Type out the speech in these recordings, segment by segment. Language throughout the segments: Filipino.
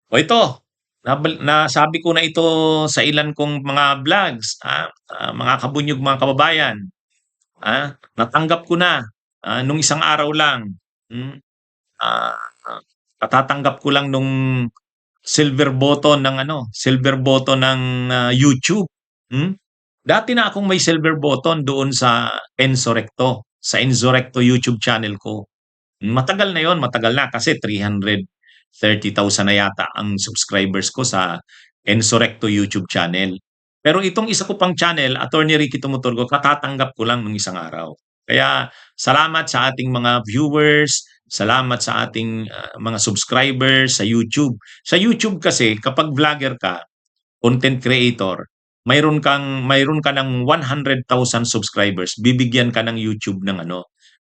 O ito, nasabi ko na ito sa ilan kong mga vlogs, mga kabunyog, mga kababayan. Natanggap ko na nung isang araw lang. Hmm, ah, Katatanggap ko lang nung silver button ng YouTube. Hmm? Dati na akong may silver button doon sa Enzo Recto YouTube channel ko. Matagal na 'yon, matagal na kasi 330,000 na yata ang subscribers ko sa Ensorecto YouTube channel. Pero itong isa ko pang channel, Attorney Ricky Tumuturgo, katatanggap ko lang nung isang araw. Kaya salamat sa ating mga viewers, salamat sa ating mga subscribers sa YouTube. Sa YouTube kasi kapag vlogger ka, content creator, mayroon ka ng 100,000 subscribers, bibigyan ka ng YouTube ng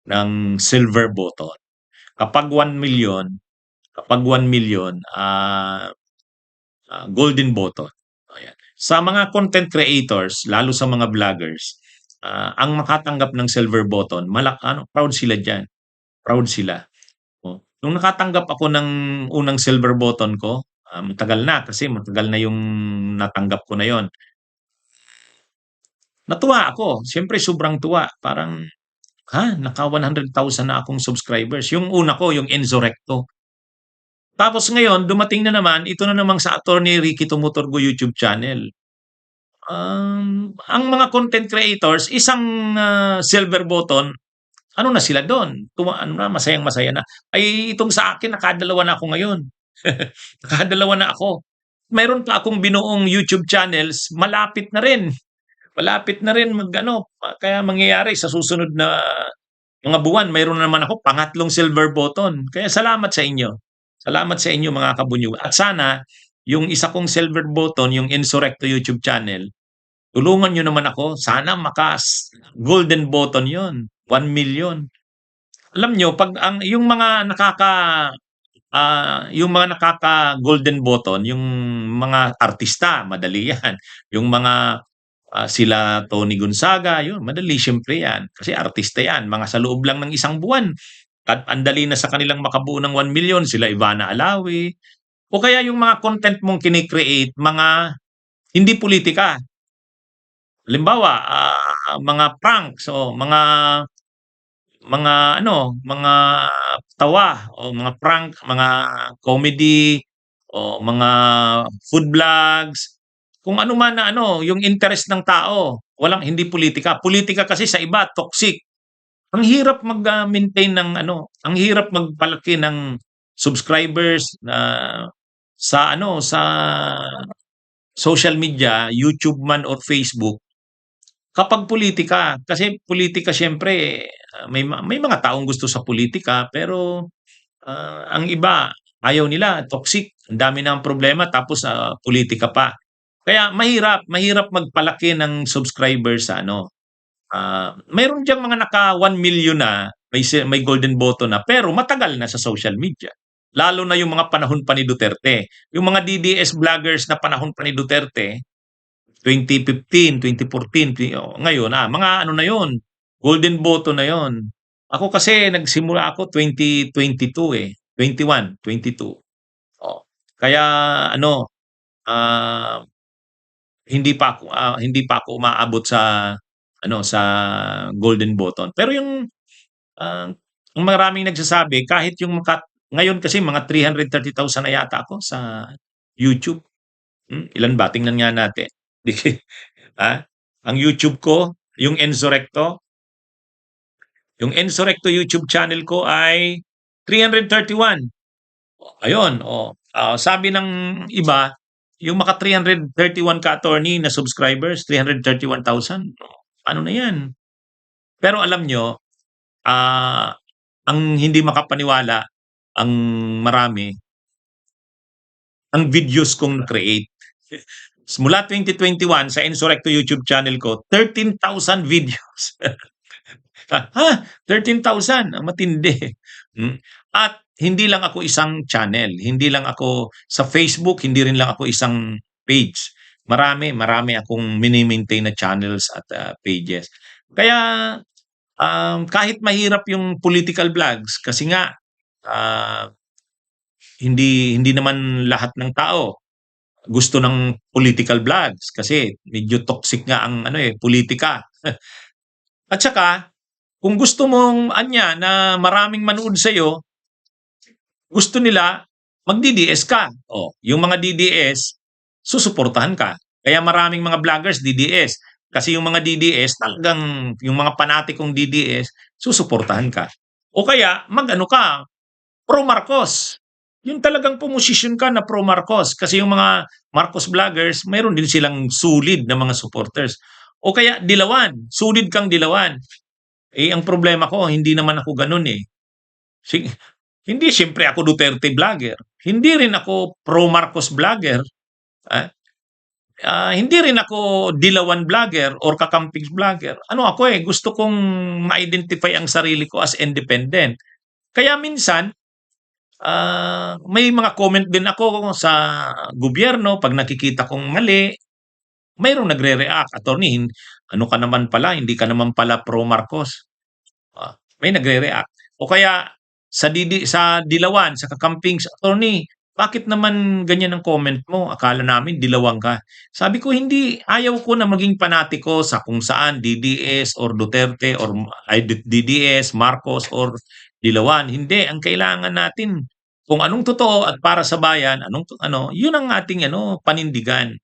ng silver button. Kapag 1 million, kapag 1 million, golden button. Ayan. Sa mga content creators, lalo sa mga vloggers, ang makatanggap ng silver button, proud sila diyan. Proud sila. Oh. Nung nakatanggap ako ng unang silver button ko, matagal na kasi matagal na yung natanggap ko na yon. Natuwa ako. Siyempre sobrang tuwa. Parang, naka 100,000 na akong subscribers. Yung una ko, yung Enzo Recto. Tapos ngayon, dumating na naman, ito na namang sa Attorney Ricky Tumuturgo YouTube channel. Ang mga content creators, isang silver button, ano na sila doon? Ano na, masayang-masaya na. Ay, itong sa akin, nakadalawa na ako ngayon. Nakadalawa na ako. Mayroon pa akong binuong YouTube channels, malapit na rin. Malapit na rin kaya mangyayari sa susunod na mga buwan, mayroon na naman ako pangatlong silver button. Kaya salamat sa inyo. Salamat sa inyo mga kabunyog. At sana, yung isa kong silver button, yung Insurrecto YouTube channel, tulungan nyo naman ako. Sana golden button yon, 1 million. Alam nyo, yung mga nakaka golden button, yung mga artista, madali yan. Yung mga sila Tony Gonzaga, yun, madali siyempre yan. Kasi artista yan, mga sa loob lang ng isang buwan. At andali na sa kanilang makabuo ng 1 million, sila Ivana Alawi. O kaya yung mga content mong kinikreate, mga hindi politika. Halimbawa, mga pranks o mga tawa o mga prank, mga comedy o mga food vlogs, kung ano man na yung interest ng tao, hindi politika. Politika kasi sa iba toxic. Ang hirap mag-maintain ng ang hirap magpalaki ng subscribers na sa social media, YouTube man or Facebook, kapag politika. Kasi politika siyempre, may mga taong gusto sa politika pero ang iba ayaw nila, toxic, ang dami na ang problema tapos politika pa. Kaya mahirap magpalaki ng subscribers sa mayroon diyang mga naka 1 million na, may golden button na, pero matagal na sa social media. Lalo na yung mga panahon pa ni Duterte. Yung mga DDS vloggers na panahon pa ni Duterte, 2015, 2014, ngayon, mga na yun, golden button na yun. Ako kasi nagsimula ako 2022 21, 22. Oh. Kaya ah, hindi pa ako umaabot sa golden button. Pero yung ang maraming nagsasabi kahit ngayon kasi mga 330,000 na yata ako sa YouTube. Ilan ba? Tingnan nga natin. ha? Ang YouTube ko, yung Enzo Recto YouTube channel ko ay 331. Ayun, sabi ng iba, yung maka 331 ka attorney na subscribers, 331,000. Ano na yan? Pero alam nyo, ang hindi makapaniwala, ang marami, ang videos kong na-create. Mula 2021 sa Insurrecto YouTube channel ko, 13,000 videos. 13,000, ang matindi. At hindi lang ako isang channel, hindi lang ako sa Facebook, hindi rin lang ako isang page. Marami akong mini-maintain na channels at pages. Kaya kahit mahirap yung political vlogs kasi nga hindi naman lahat ng tao gusto ng political vlogs kasi medyo toxic nga ang politika. At saka kung gusto mong na maraming manood sa'yo, gusto nila mag-DDS ka. Oh, yung mga DDS, susuportahan ka. Kaya maraming mga vloggers DDS. Kasi yung mga DDS, talagang yung mga panatikong DDS, susuportahan ka. O kaya, mag-ano ka, pro-Marcos. Yung talagang pumosisyon ka na pro-Marcos. Kasi yung mga Marcos vloggers, mayroon din silang sulid na mga supporters. O kaya, dilawan. Sulid kang dilawan. Eh, ang problema ko, hindi naman ako ganun eh. Sige, hindi siyempre ako Duterte vlogger. Hindi rin ako pro-Marcos vlogger. Ah, hindi rin ako dilawan vlogger or kakamping vlogger. Ano ako eh, gusto kong ma-identify ang sarili ko as independent. Kaya minsan, may mga comment din ako sa gobyerno pag nakikita kong mali, mayroong nagre-react. Attorney, ano ka naman pala, hindi ka naman pala pro-Marcos. May nagre-react. O kaya sa dilawan, sa kakamping, attorney, bakit naman ganyan ang comment mo? Akala namin dilawang ka. Sabi ko, hindi, ayaw ko na maging panatiko sa kung saan DDS or Duterte or DDS, Marcos or dilawan. Hindi, ang kailangan natin kung anong totoo at para sa bayan, yun ang ating panindigan.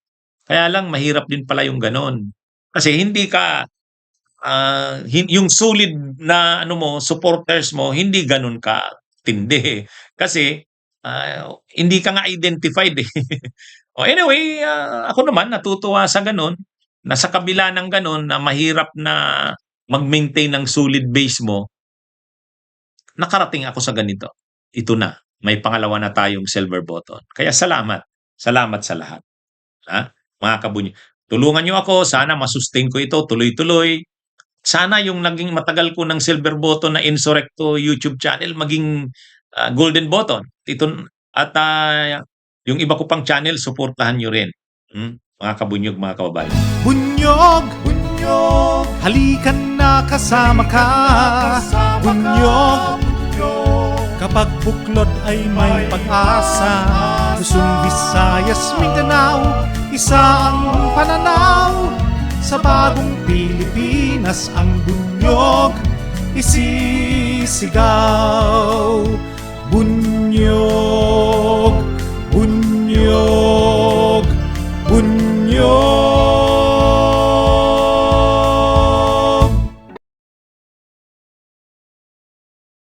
Kaya lang mahirap din pala yung ganon. Kasi hindi ka yung solid na supporters mo, hindi ganun ka tindi. Kasi hindi ka nga identified eh. Anyway, ako naman natutuwa sa ganun, na sa kabila ng ganun na mahirap na mag-maintain ng solid base mo, nakarating ako sa ganito. Ito na, may pangalawa na tayong silver button. Kaya salamat. Salamat sa lahat. Mga kabunyo. Tulungan nyo ako, sana masustain ko ito tuloy-tuloy. Sana yung naging matagal ko ng silver button na Insurrecto YouTube channel maging golden button. At yung iba ko pang channel, suportahan nyo rin. Mga kabunyog, mga kababayan. Bunyog, bunyog, halikan na kasama ka. Bunyog, kapag buklod ay may pag-asa. Luzon, Visayas, Mindanao, isa ang pananaw. Sa bagong Pilipinas ang bunyog isisigaw.